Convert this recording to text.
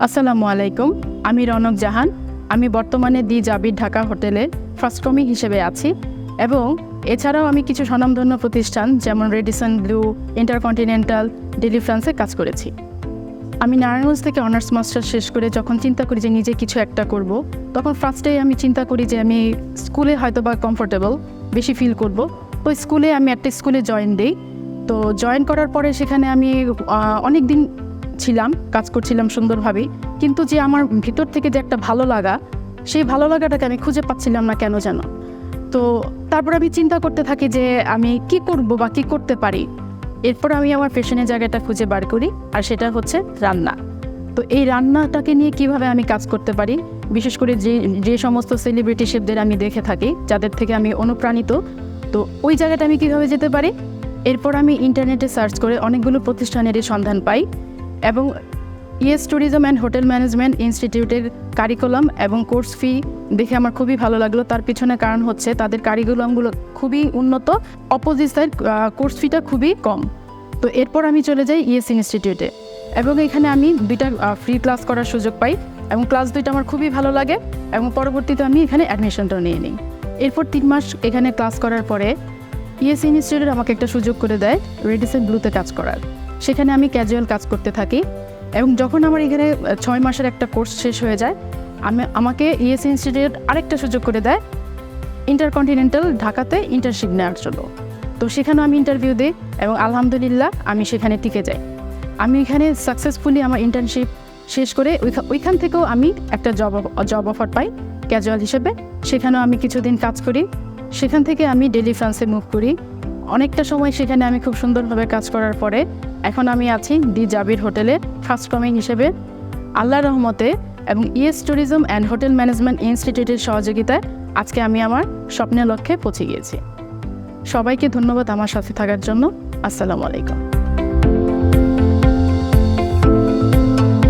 আসসালামু আলাইকুম, আমি রওনক জাহান। আমি বর্তমানে 𝐓𝐨𝐻 ঢাকা হোটেলে ফার্স্ট কর্মী হিসেবে আছি এবং এছাড়াও আমি কিছু স্বনামধন্য প্রতিষ্ঠান যেমন রেডিসন ব্লু, ইন্টারকন্টিনেন্টাল, ডেলিফ্রান্সে কাজ করেছি। আমি নারায়ণগঞ্জ থেকে অনার্স মাস্টার্স শেষ করে যখন চিন্তা করি যে নিজে কিছু একটা করব, তখন ফার্স্টেই আমি চিন্তা করি যে আমি স্কুলে হয়তো বা কমফোর্টেবল বেশি ফিল করব। তো স্কুলে আমি একটা স্কুলে জয়েন দিই। তো জয়েন করার পরে সেখানে আমি অনেক দিন ছিলাম, কাজ করছিলাম সুন্দরভাবেই, কিন্তু যে আমার ভিতর থেকে যে একটা ভালো লাগা, সেই ভালো লাগাটাকে আমি খুঁজে পাচ্ছিলাম না কেন যেন। তো তারপর আমি চিন্তা করতে থাকি যে আমি কি করব বা কি করতে পারি। এরপর আমি আমার পেশনের জায়গাটা খুঁজে বার করি, আর সেটা হচ্ছে রান্না। তো এই রান্নাটাকে নিয়ে কিভাবে আমি কাজ করতে পারি, বিশেষ করে যে সমস্ত সেলিব্রিটি শেফদের আমি দেখে থাকি, যাদের থেকে আমি অনুপ্রাণিত, তো ওই জায়গাটা আমি কিভাবে যেতে পারি। এরপর আমি ইন্টারনেটে সার্চ করে অনেকগুলো প্রতিষ্ঠানেরই সন্ধান পাই এবং 𝐬𝐴𝐻 ট্যুরিজম অ্যান্ড হোটেল ম্যানেজমেন্ট ইনস্টিটিউটের কারিকুলাম এবং কোর্স ফি দেখে আমার খুবই ভালো লাগলো। তার পিছনে কারণ হচ্ছে তাদের কারিকুলামগুলো খুবই উন্নত, অপোজিট সাইড কোর্স ফিটা খুবই কম। তো এরপর আমি চলে যাই 𝐬𝐴𝐻 ইনস্টিটিউটে এবং এখানে আমি 2টা ফ্রি ক্লাস করার সুযোগ পাই এবং ক্লাস 2টা আমার খুবই ভালো লাগে এবং পরবর্তীতে আমি এখানে অ্যাডমিশনটা নিয়ে নিই। এরপর 3 মাস এখানে ক্লাস করার পরে 𝐬𝐴𝐻 ইনস্টিটিউট আমাকে একটা সুযোগ করে দেয় রেডিসন ব্লুতে কাজ করার। সেখানে আমি ক্যাজুয়াল কাজ করতে থাকি এবং যখন আমার এখানে 6 মাসের একটা কোর্স শেষ হয়ে যায়, আমাকে 𝐬𝐴𝐻 ইনস্টিটিউট আরেকটা সুযোগ করে দেয় ইন্টারকন্টিনেন্টাল ঢাকাতে ইন্টার্নশিপ নেওয়ার জন্য। তো সেখানেও আমি ইন্টারভিউ দিই এবং আলহামদুলিল্লাহ আমি সেখানে টিকে যাই। আমি এখানে সাকসেসফুলি আমার ইন্টার্নশিপ শেষ করে ওইখান থেকেও আমি একটা জব অফার পাই ক্যাজুয়াল হিসেবে। সেখানেও আমি কিছুদিন কাজ করি। সেখান থেকে আমি ডেলিফ্রান্সে মুভ করি। অনেকটা সময় সেখানে আমি খুব সুন্দরভাবে কাজ করার পরে এখন আমি আছি 𝐓𝐨𝐻 হোটেলে ফার্স্ট কর্মী হিসেবে। আল্লাহর রহমতে এবং 𝐬𝐴𝐻 ট্যুরিজম অ্যান্ড হোটেল ম্যানেজমেন্ট ইনস্টিটিউটের সহযোগিতায় আজকে আমি আমার স্বপ্নের লক্ষ্যে পৌঁছে গিয়েছি। সবাইকে ধন্যবাদ আমার সাথে থাকার জন্য। আসসালামু আলাইকুম।